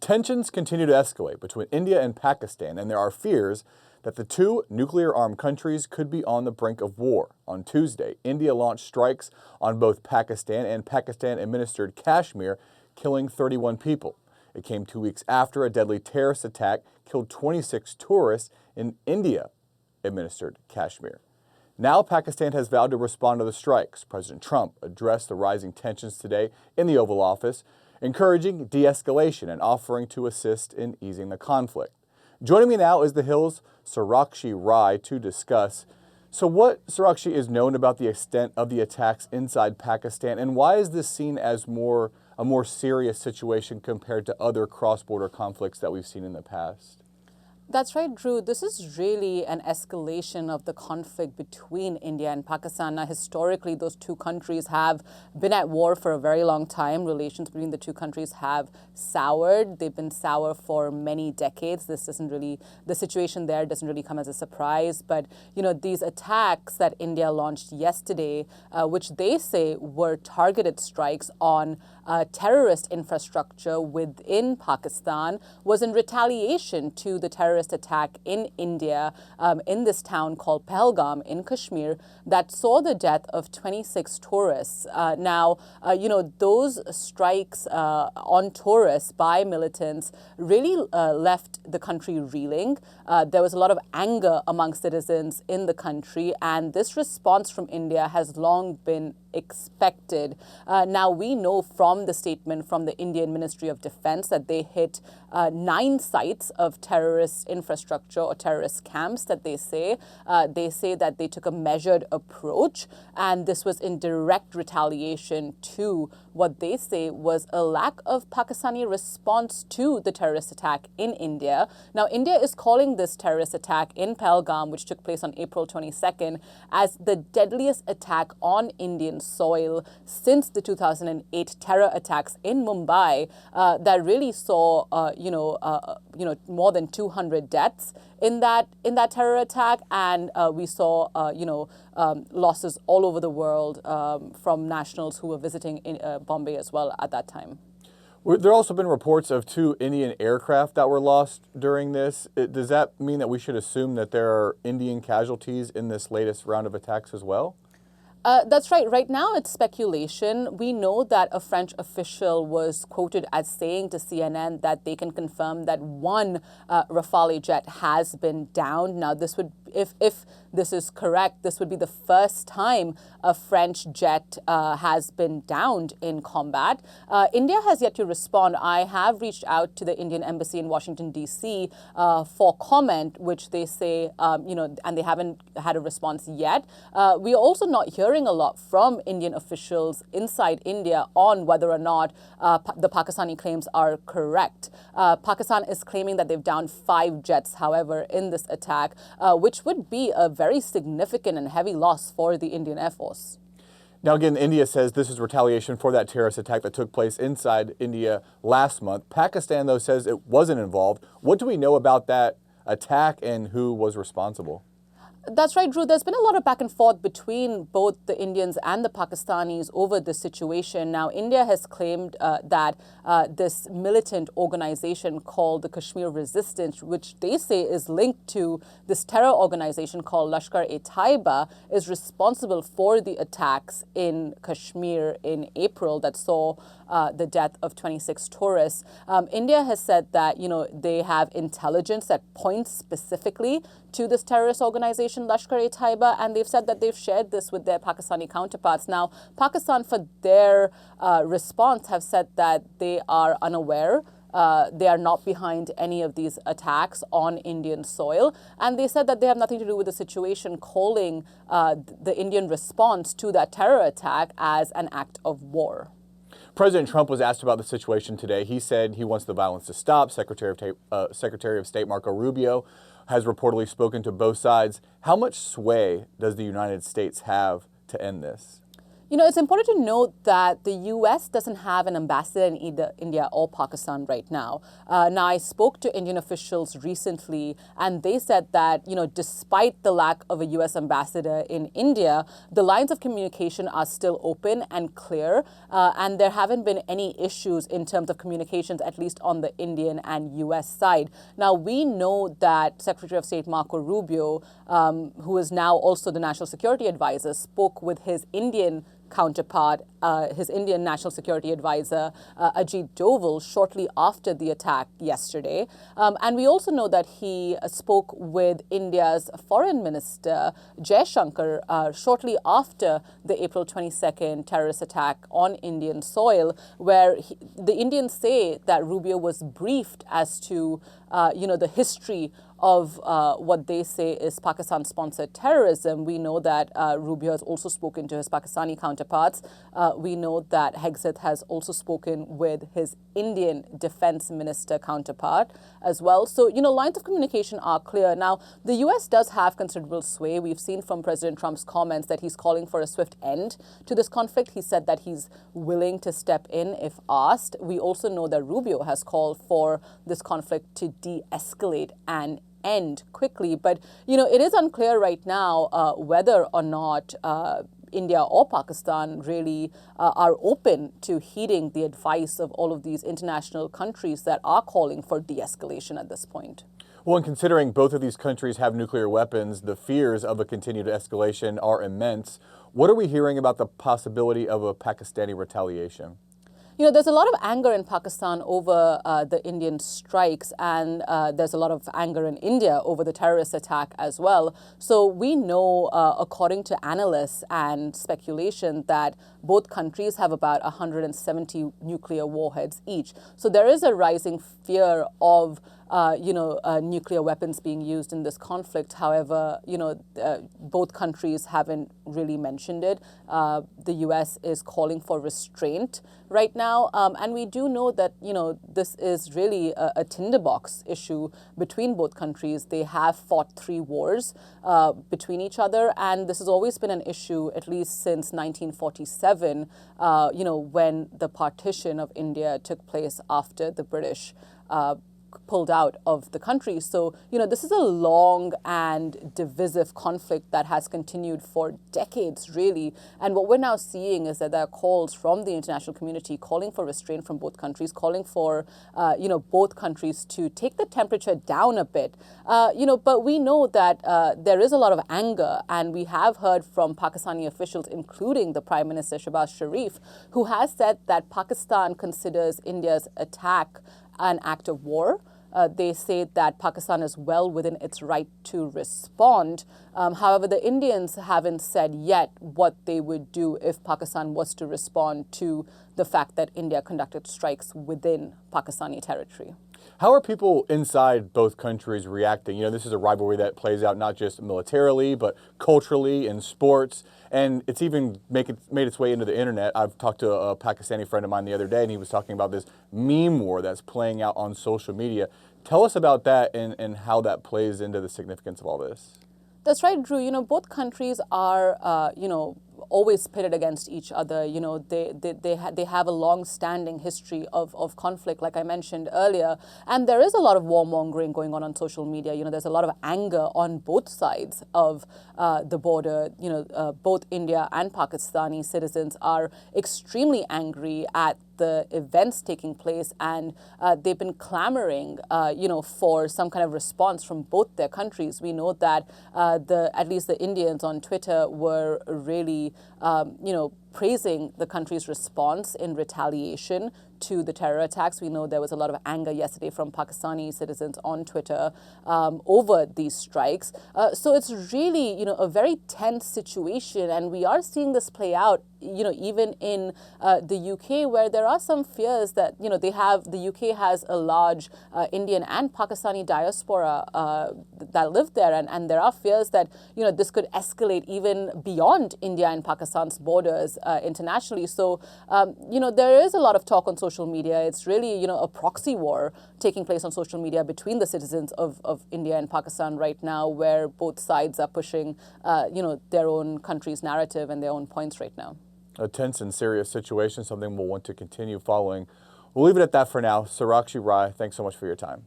Tensions continue to escalate between India and Pakistan, and there are fears that the two nuclear-armed countries could be on the brink of war. On Tuesday, India launched strikes on both Pakistan and Pakistan-administered Kashmir, killing 31 people. It came 2 weeks after a deadly terrorist attack killed 26 tourists in India-administered Kashmir. Now Pakistan has vowed to respond to the strikes. President Trump addressed the rising tensions today in the Oval Office, encouraging de-escalation and offering to assist in easing the conflict. Joining me now is The Hill's Sarakshi Rai to discuss. So what, Sarakshi, is known about the extent of the attacks inside Pakistan, and why is this seen as a more serious situation compared to other cross-border conflicts that we've seen in the past? That's right, Drew. This is really an escalation of the conflict between India and Pakistan. Now, historically, those two countries have been at war for a very long time. Relations between the two countries have soured. They've been sour for many decades. The situation there doesn't really come as a surprise. But, these attacks that India launched yesterday, which they say were targeted strikes on terrorist infrastructure within Pakistan, was in retaliation to the terrorist attack in India in this town called Pahalgam in Kashmir that saw the death of 26 tourists. Those strikes on tourists by militants really left the country reeling. There was a lot of anger among citizens in the country, and this response from India has long been expected. Now, we know from the statement from the Indian Ministry of Defense that they hit 9 sites of terrorist infrastructure or terrorist camps that they say. They say that they took a measured approach, and this was in direct retaliation to what they say was a lack of Pakistani response to the terrorist attack in India. Now, India is calling this terrorist attack in Pahalgam, which took place on April 22nd, as the deadliest attack on Indian soil since the 2008 terror attacks in Mumbai that really saw, more than 200 deaths in that terror attack, and we saw, losses all over the world from nationals who were visiting in Bombay as well at that time. There have also been reports of 2 Indian aircraft that were lost during this. Does that mean that we should assume that there are Indian casualties in this latest round of attacks as well? That's right. Right now, it's speculation. We know that a French official was quoted as saying to CNN that they can confirm that one Rafale jet has been downed. Now, this would, if this is correct, this would be the first time a French jet has been downed in combat. India has yet to respond. I have reached out to the Indian embassy in Washington, D.C. For comment, which they say, and they haven't had a response yet. We are also not hearing a lot from Indian officials inside India on whether or not the Pakistani claims are correct. Pakistan is claiming that they've downed 5 jets, however, in this attack, which would be a very significant and heavy loss for the Indian Air Force. Now, again, India says this is retaliation for that terrorist attack that took place inside India last month. Pakistan, though, says it wasn't involved. What do we know about that attack and who was responsible? That's right, Drew. There's been a lot of back and forth between both the Indians and the Pakistanis over this situation. Now, India has claimed that this militant organization called the Kashmir Resistance, which they say is linked to this terror organization called Lashkar-e-Taiba, is responsible for the attacks in Kashmir in April that saw the death of 26 tourists. India has said that, they have intelligence that points specifically to this terrorist organization, Lashkar-e-Taiba, and they've said that they've shared this with their Pakistani counterparts. Now, Pakistan, for their response, have said that they are unaware. They are not behind any of these attacks on Indian soil. And they said that they have nothing to do with the situation, calling the Indian response to that terror attack as an act of war. President Trump was asked about the situation today. He said he wants the violence to stop. Secretary of State Marco Rubio has reportedly spoken to both sides. How much sway does the United States have to end this? It's important to note that the U.S. doesn't have an ambassador in either India or Pakistan right now. Now, I spoke to Indian officials recently, and they said that, despite the lack of a U.S. ambassador in India, the lines of communication are still open and clear, and there haven't been any issues in terms of communications, at least on the Indian and U.S. side. Now, we know that Secretary of State Marco Rubio, who is now also the National Security Advisor, spoke with his Indian counterpart, his Indian National Security Advisor, Ajit Doval, shortly after the attack yesterday. And we also know that he spoke with India's Foreign Minister, Jaishankar, shortly after the April 22nd terrorist attack on Indian soil, where the Indians say that Rubio was briefed as to, the history of what they say is Pakistan-sponsored terrorism. We know that Rubio has also spoken to his Pakistani counterparts. We know that Hegseth has also spoken with his Indian defense minister counterpart as well. So, lines of communication are clear. Now, the U.S. does have considerable sway. We've seen from President Trump's comments that he's calling for a swift end to this conflict. He said that he's willing to step in if asked. We also know that Rubio has called for this conflict to de-escalate and end quickly. But, it is unclear right now whether or not India or Pakistan really are open to heeding the advice of all of these international countries that are calling for de-escalation at this point. Well, and considering both of these countries have nuclear weapons, the fears of a continued escalation are immense. What are we hearing about the possibility of a Pakistani retaliation? There's a lot of anger in Pakistan over the Indian strikes, and there's a lot of anger in India over the terrorist attack as well. So we know, according to analysts and speculation, that both countries have about 170 nuclear warheads each. So there is a rising fear of nuclear weapons being used in this conflict. However, both countries haven't really mentioned it. The U.S. is calling for restraint right now. And we do know that, this is really a tinderbox issue between both countries. They have fought 3 wars between each other. And this has always been an issue, at least since 1947, when the partition of India took place after the British pulled out of the country. So, this is a long and divisive conflict that has continued for decades, really. And what we're now seeing is that there are calls from the international community calling for restraint from both countries, calling for, both countries to take the temperature down a bit. But we know that there is a lot of anger, and we have heard from Pakistani officials, including the Prime Minister Shehbaz Sharif, who has said that Pakistan considers India's attack an act of war. They say that Pakistan is well within its right to respond. However, the Indians haven't said yet what they would do if Pakistan was to respond to the fact that India conducted strikes within Pakistani territory. How are people inside both countries reacting? This is a rivalry that plays out not just militarily, but culturally, in sports, and it's even made its way into the internet. I've talked to a Pakistani friend of mine the other day, and he was talking about this meme war that's playing out on social media. Tell us about that and how that plays into the significance of all this. That's right, Drew. Both countries are, always pitted against each other. They have a long-standing history of conflict, like I mentioned earlier. And there is a lot of warmongering going on social media. There's a lot of anger on both sides of the border. Both India and Pakistani citizens are extremely angry at the events taking place, and they've been clamoring, for some kind of response from both their countries. We know that at least the Indians on Twitter were really, praising the country's response in retaliation to the terror attacks. We know there was a lot of anger yesterday from Pakistani citizens on Twitter over these strikes. So it's really, a very tense situation, and we are seeing this play out, even in the UK, where there are some fears that, the UK has a large Indian and Pakistani diaspora that live there, and there are fears that, this could escalate even beyond India and Pakistan's borders internationally. So, there is a lot of talk on social media. It's really, a proxy war taking place on social media between the citizens of India and Pakistan right now, where both sides are pushing, their own country's narrative and their own points right now. A tense and serious situation, something we'll want to continue following. We'll leave it at that for now. Sarakshi Rai, thanks so much for your time.